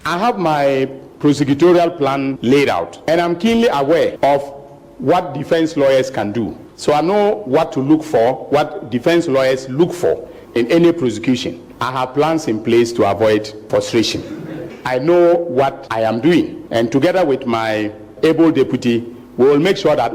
I have my prosecutorial plan laid out, and I'm keenly aware of what defense lawyers can do. So I know what to look for, what defense lawyers look for in any prosecution. I have plans in place to avoid frustration. I know what I am doing, and together with my able deputy, we will make sure that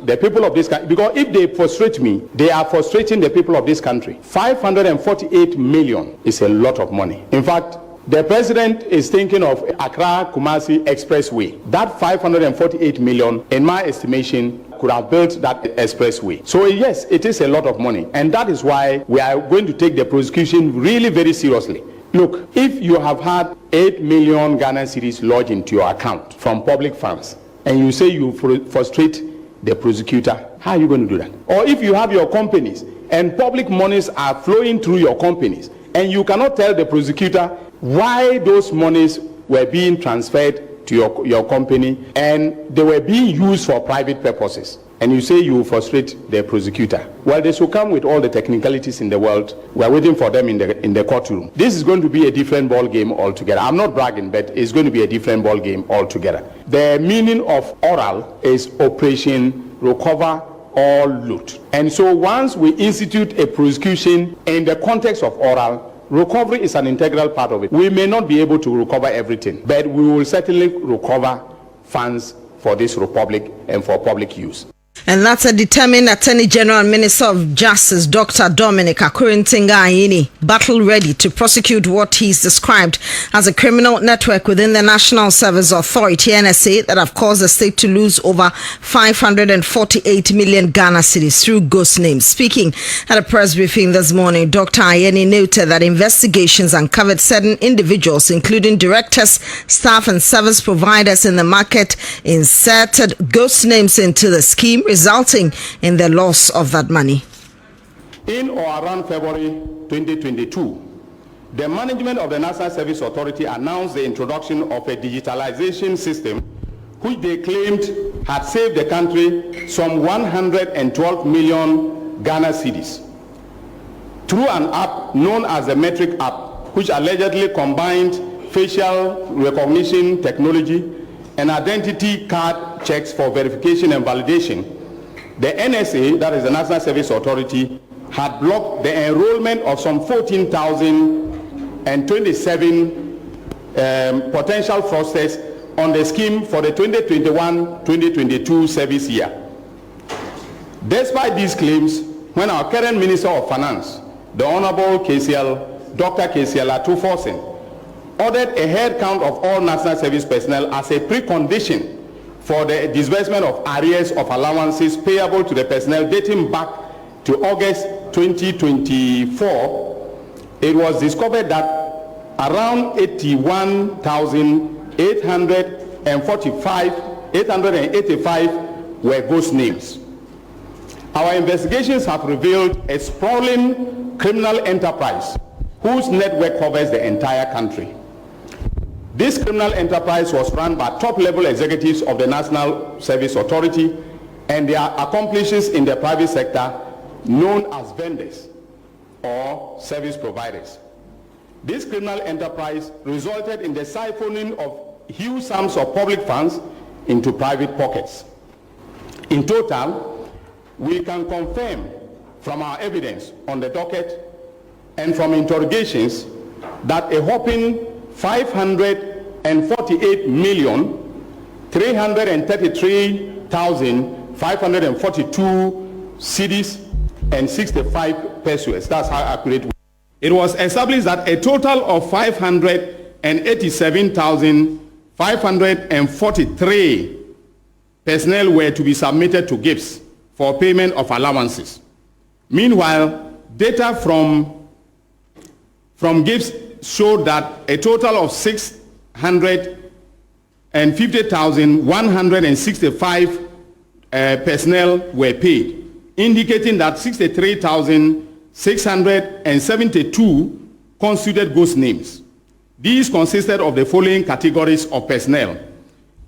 the people of this country, because if they frustrate me, they are frustrating the people of this country. 548 million is a lot of money. In fact, the president is thinking of Accra-Kumasi Expressway. That 548 million, in my estimation, could have built that expressway. So yes, it is a lot of money. And that is why we are going to take the prosecution really very seriously. Look, if you have had 8 million Ghana cedis lodged into your account from public funds, and you say you frustrate the prosecutor, how are you going to do that? Or if you have your companies, and public monies are flowing through your companies, and you cannot tell the prosecutor why those monies were being transferred to your company and they were being used for private purposes, and you say you frustrate the prosecutor. Well, they should come with all the technicalities in the world. We are waiting for them in the courtroom. This is going to be a different ball game altogether. I'm not bragging, but it's going to be a different ball game altogether. The meaning of oral is Operation Recover or Loot. And so once we institute a prosecution in the context of oral, recovery is an integral part of it. We may not be able to recover everything, but we will certainly recover funds for this republic and for public use. And that's a determined Attorney General and Minister of Justice, Dr. Dominic Akurintinga-Ayini, battle ready to prosecute what he's described as a criminal network within the National Service Authority, NSA, that have caused the state to lose over 548 million Ghana cedis through ghost names. Speaking at a press briefing this morning, Dr. Ayini noted that investigations uncovered certain individuals, including directors, staff and service providers in the market, inserted ghost names into the scheme, resulting in the loss of that money. In or around February 2022, the management of the National Service Authority announced the introduction of a digitalization system which they claimed had saved the country some 112 million Ghana cedis through an app known as the Metric app, which allegedly combined facial recognition technology and identity card checks for verification and validation. The NSA, that is the National Service Authority, had blocked the enrollment of some 14,027 potential fraudsters on the scheme for the 2021-2022 service year. Despite these claims, when our current Minister of Finance, the Honorable Dr. KCL Atuforsen, ordered a head count of all National Service personnel as a precondition for the disbursement of arrears of allowances payable to the personnel dating back to August 2024, it was discovered that around 885 were ghost names. Our investigations have revealed a sprawling criminal enterprise whose network covers the entire country. This criminal enterprise was run by top-level executives of the National Service Authority and their accomplices in the private sector, known as vendors or service providers. This criminal enterprise resulted in the siphoning of huge sums of public funds into private pockets. In total, we can confirm from our evidence on the docket and from interrogations that a whopping 548,333,542 cedis and 65 pesos. That's how accurate. It was established that a total of 587,543 personnel were to be submitted to GIPS for payment of allowances. Meanwhile, data from GIPS showed that a total of 650,165 personnel were paid, indicating that 63,672 constituted ghost names. These consisted of the following categories of personnel.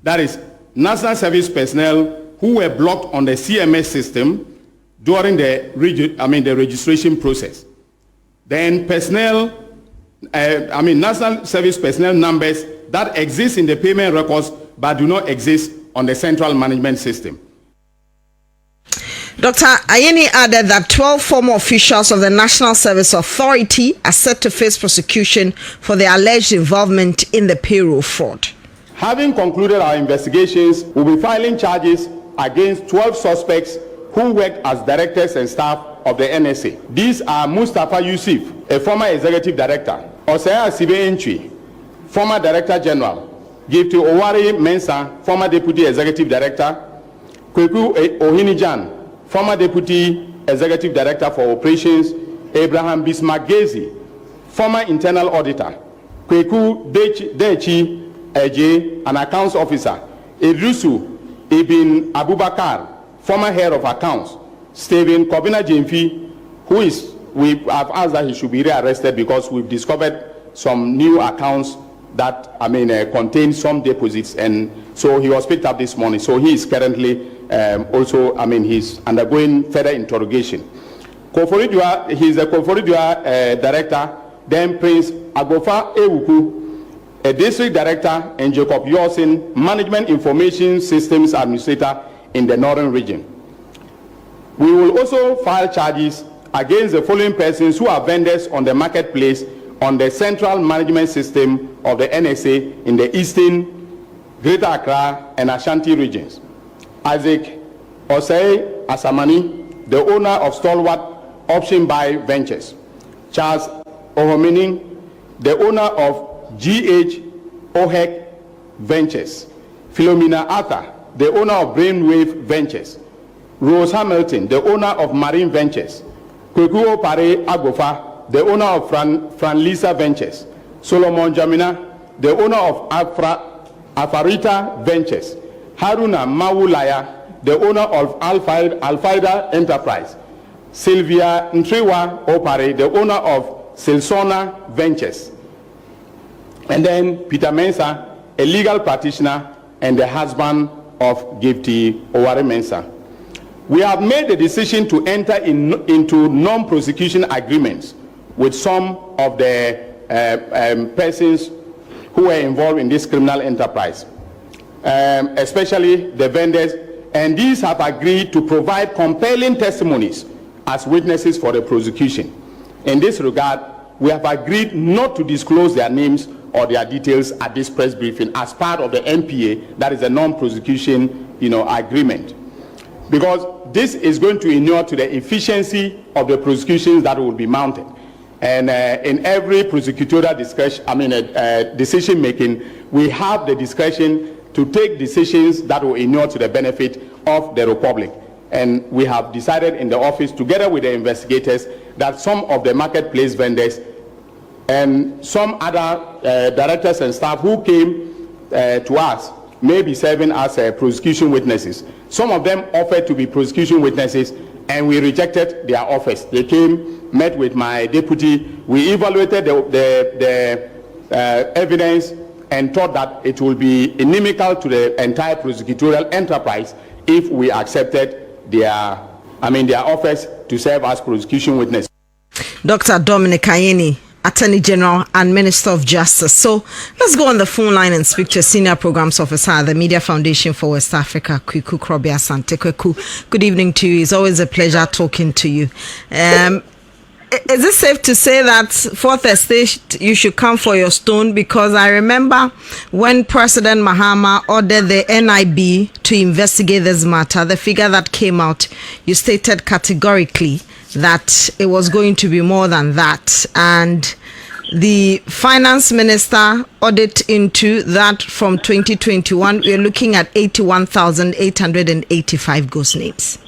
That is, National Service personnel who were blocked on the CMS system during the registration process. Then National Service personnel numbers that exist in the payment records but do not exist on the central management system. Dr. Ayeni added that 12 former officials of the National Service Authority are set to face prosecution for their alleged involvement in the payroll fraud. Having concluded our investigations, we'll be filing charges against 12 suspects who worked as directors and staff of the NSA. These are Mustafa Yusuf, a former executive director, Osea Sibe Entry, former director general, Gifty Owari Mensah, former deputy executive director, Kweku Ohinijan, former deputy executive director for operations, Abraham Bismarck Gezi, former internal auditor, Kweku Dechi Eje, an accounts officer, Idrisu Ibn Abubakar, former head of accounts, Stephen Kobina Jemfi, we have asked that he should be rearrested because we've discovered some new accounts that contain some deposits, and so he was picked up this morning. So he is currently he's undergoing further interrogation. Koforidua, he's a Koforidua director. Then Prince Agofa Ewuku, a district director, and Jacob Yorsin, management information systems administrator in the northern region. We will also file charges against the following persons who are vendors on the marketplace on the central management system of the NSA in the eastern, Greater Accra, and Ashanti regions. Isaac Osei Asamani, the owner of Stalwart Option Buy Ventures. Charles Ohomining, the owner of GH OHEC Ventures. Philomena Arthur, the owner of Brainwave Ventures. Rose Hamilton, the owner of Marine Ventures. Kweku Opare Agofa, the owner of Franlisa Ventures. Solomon Jamina, the owner of Afarita Ventures. Haruna Mawulaya, the owner of Alfaida Enterprise. Sylvia Ntrewa Opare, the owner of Silsona Ventures. And then Peter Mensah, a legal practitioner and the husband of Gifty Owari Mensah. We have made the decision to enter into non-prosecution agreements with some of the persons who were involved in this criminal enterprise, especially the vendors, and these have agreed to provide compelling testimonies as witnesses for the prosecution. In this regard, we have agreed not to disclose their names or their details at this press briefing as part of the NPA, that is a non-prosecution agreement, because this is going to inure to the efficiency of the prosecutions that will be mounted. And in every prosecutorial decision making, we have the discretion to take decisions that will inure to the benefit of the Republic. And we have decided in the office, together with the investigators, that some of the marketplace vendors and some other directors and staff who came to us may be serving as prosecution witnesses. Some of them offered to be prosecution witnesses, and we rejected their offers. They came, met with my deputy, we evaluated the evidence and thought that it will be inimical to the entire prosecutorial enterprise if we accepted their offers to serve as prosecution witnesses. Dr. Dominic Ayeni, Attorney General and Minister of Justice. So let's go on the phone line and speak to a Senior Programs Officer at the Media Foundation for West Africa, Kweku Krobia Asante. Kweku, good evening to you. It's always a pleasure talking to you. Is it safe to say that Fourth Estate, you should come for your stone? Because I remember when President Mahama ordered the NIB to investigate this matter, the figure that came out, you stated categorically that it was going to be more than that. And the finance minister ordered into that from 2021, we're looking at 81,885 ghost names.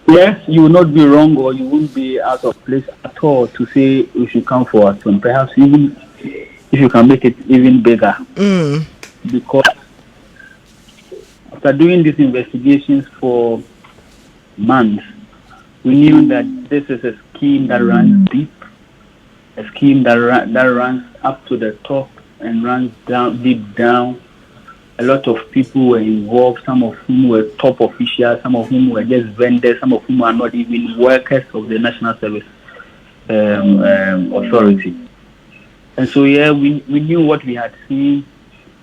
Yes, you will not be wrong, or you won't be out of place at all to say we should come for us. And perhaps even if you can make it even bigger. Because after doing these investigations for months, we knew that this is a scheme that runs deep, a scheme that runs up to the top and runs down, deep down. A lot of people were involved, some of whom were top officials, some of whom were just vendors, some of whom are not even workers of the National Service Authority. And so, yeah, we knew what we had seen.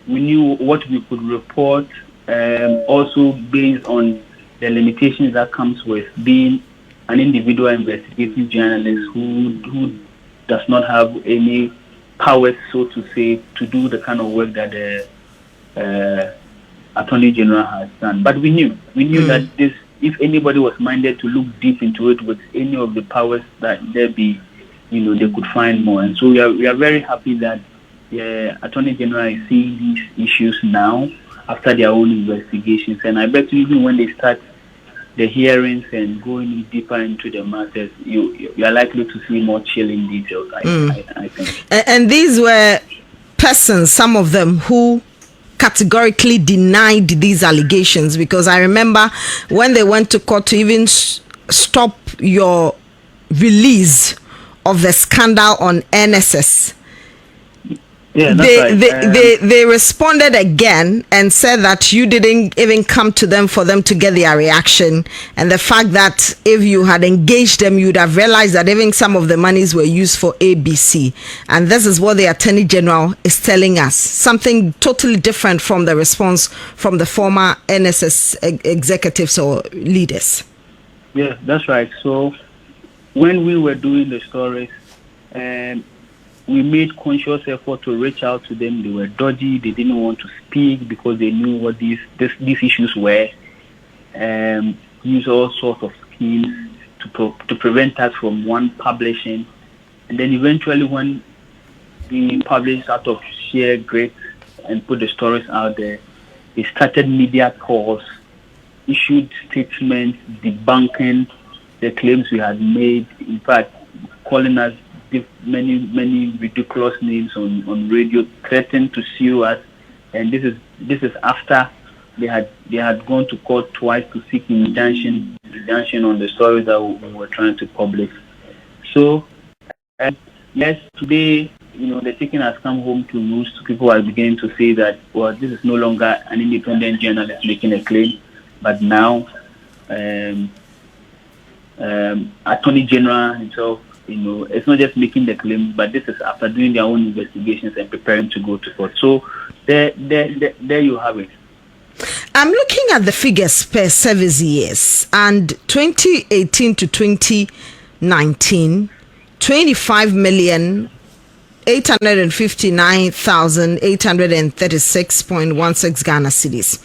We knew what we could report, also based on the limitations that comes with being an individual investigative journalist who does not have any powers, so to say, to do the kind of work that the Attorney General has done. But we knew that this, if anybody was minded to look deep into it with any of the powers that there be, they could find more. And so we are very happy that the Attorney General is seeing these issues now after their own investigations. And I bet even when they start the hearings and going deeper into the matters, you are likely to see more chilling details, I think. And these were persons, some of them, who categorically denied these allegations, because I remember when they went to court to even stop your release of the scandal on NSS. Yeah, that's they responded again and said that you didn't even come to them for them to get their reaction, and the fact that if you had engaged them, you would have realized that even some of the monies were used for ABC. And this is what the Attorney General is telling us, something totally different from the response from the former NSS executives or leaders. Yeah, that's right. So when we were doing the stories, we made conscious effort to reach out to them. They were dodgy. They didn't want to speak because they knew what these issues were. Use all sorts of schemes to prevent us from publishing. And then eventually when we published out of sheer grace and put the stories out there, they started media calls, issued statements debunking the claims we had made. In fact, calling us many ridiculous names on radio, threatened to sue us, and this is after they had gone to court twice to seek injunction on the stories that we were trying to publish. So yes, today the chicken has come home to roost. People are beginning to say that, well, this is no longer an independent journalist making a claim, but now Attorney General himself, it's not just making the claim, but this is after doing their own investigations and preparing to go to court. So there you have it. I'm looking at the figures per service years, and 2018 to 2019, 25,859,836.16 Ghana cedis.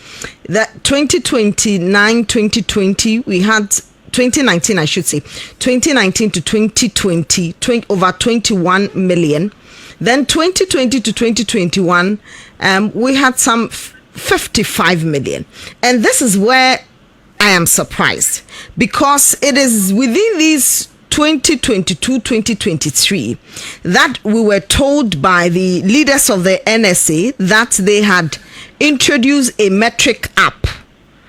That 2019 we had 2019, I should say, 2019 to 2020, over 21 million. Then 2020 to 2021, we had some 55 million. And this is where I am surprised, because it is within these 2022-2023 that we were told by the leaders of the NSA that they had introduced a metric app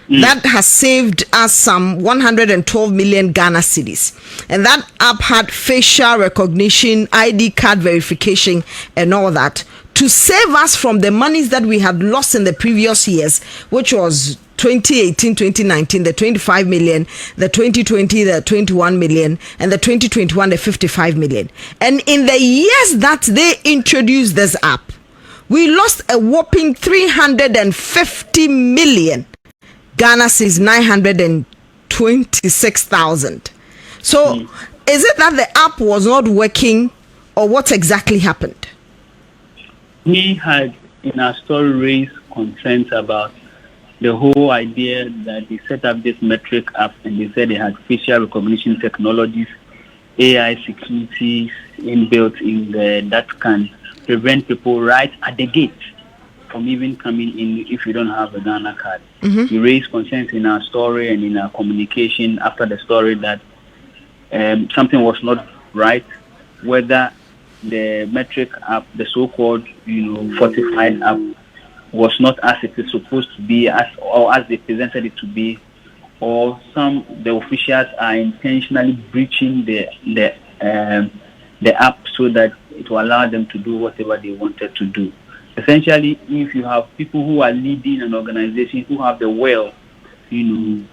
that has saved us some 112 million Ghana cedis. And that app had facial recognition, ID card verification, and all that to save us from the monies that we had lost in the previous years, which was 2018, 2019, the 25 million, the 2020, the 21 million, and the 2021, the 55 million. And in the years that they introduced this app, we lost a whopping 350 million. Ghana says 926,000. So is it that the app was not working, or what exactly happened? We had in our story raised concerns about the whole idea that they set up this metric app and they said they had facial recognition technologies, AI security inbuilt in there that can prevent people right at the gate from even coming in if you don't have a Ghana card. We raised concerns in our story and in our communication after the story that something was not right, whether the metric app, the so-called fortified app, was not as it is supposed to be, as they presented it to be, or the officials are intentionally breaching the app so that it will allow them to do whatever they wanted to do. Essentially, if you have people who are leading an organization who have the will, to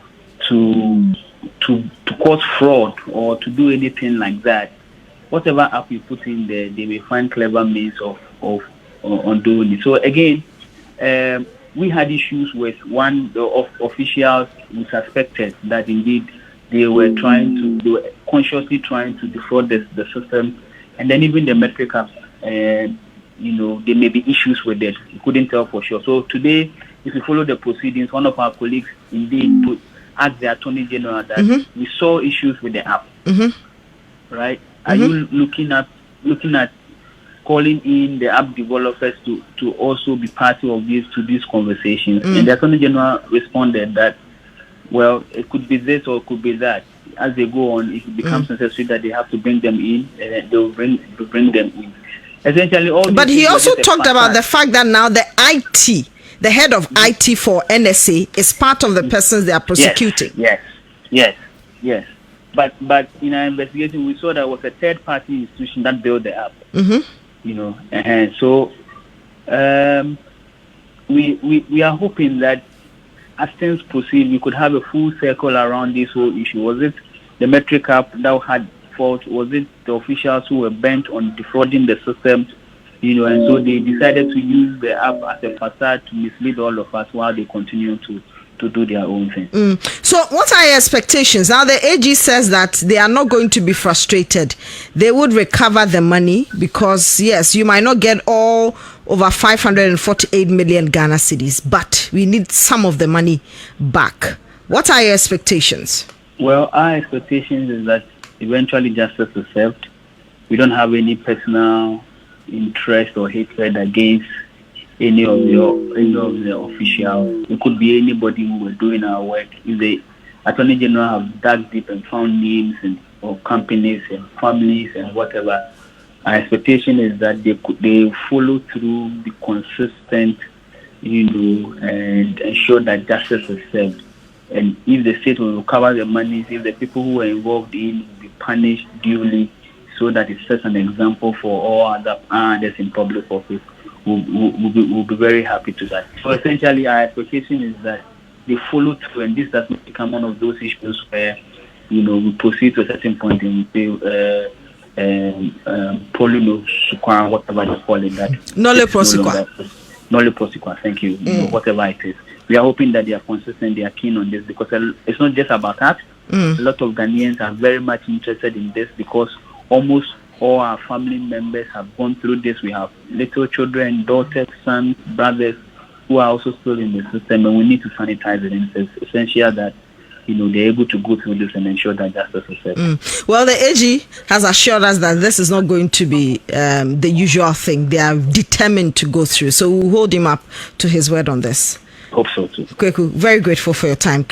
cause fraud or to do anything like that, whatever app you put in there, they may find clever means of undoing it. So again, we had issues with one of officials who suspected that indeed they were consciously trying to defraud the system, and then even the metric apps, there may be issues with it. We couldn't tell for sure. So today, if you follow the proceedings, one of our colleagues indeed asked the Attorney General that we saw issues with the app. Right? Are you looking at calling in the app developers to also be part of these conversations? And the Attorney General responded that, well, it could be this or it could be that. As they go on, if it becomes necessary that they have to bring them in, they will bring them in. Essentially, all. But he also talked about the fact that now the head of IT for NSA is part of the persons they are prosecuting. Yes. But in our investigation, we saw there was a third-party institution that built the app. So we are hoping that as things proceed, we could have a full circle around this whole issue. Was it the metric app that had fault? Was it the officials who were bent on defrauding the system? And so they decided to use the app as a facade to mislead all of us while they continue to do their own thing. So what are your expectations? Now the AG says that they are not going to be frustrated. They would recover the money because, yes, you might not get all over 548 million Ghana cedis, but we need some of the money back. What are your expectations? Well, our expectations is that eventually justice is served. We don't have any personal interest or hatred against any of the officials. It could be anybody who were doing our work. If the Attorney General have dug deep and found names of companies and families and whatever, our expectation is that they follow through, be consistent, and ensure that justice is served. And if the state will recover the monies, if the people who were involved in will be punished duly, so that it sets an example for all others in public office, we'll be very happy to that. So essentially, our expectation is that they follow through, and this does not become one of those issues where, we proceed to a certain point and we say, whatever they call it, that Nolle prosequa. Nolle prosequa, thank you. Whatever it is. We are hoping that they are consistent, they are keen on this, because it's not just about us. A lot of Ghanaians are very much interested in this because almost all our family members have gone through this. We have little children, daughters, sons, brothers who are also still in the system, and we need to sanitize it. And it's essential that they're able to go through this and ensure that justice is served. Well, the AG has assured us that this is not going to be the usual thing. They are determined to go through. So we'll hold him up to his word on this. Hope so too. Kweku, very grateful for your time.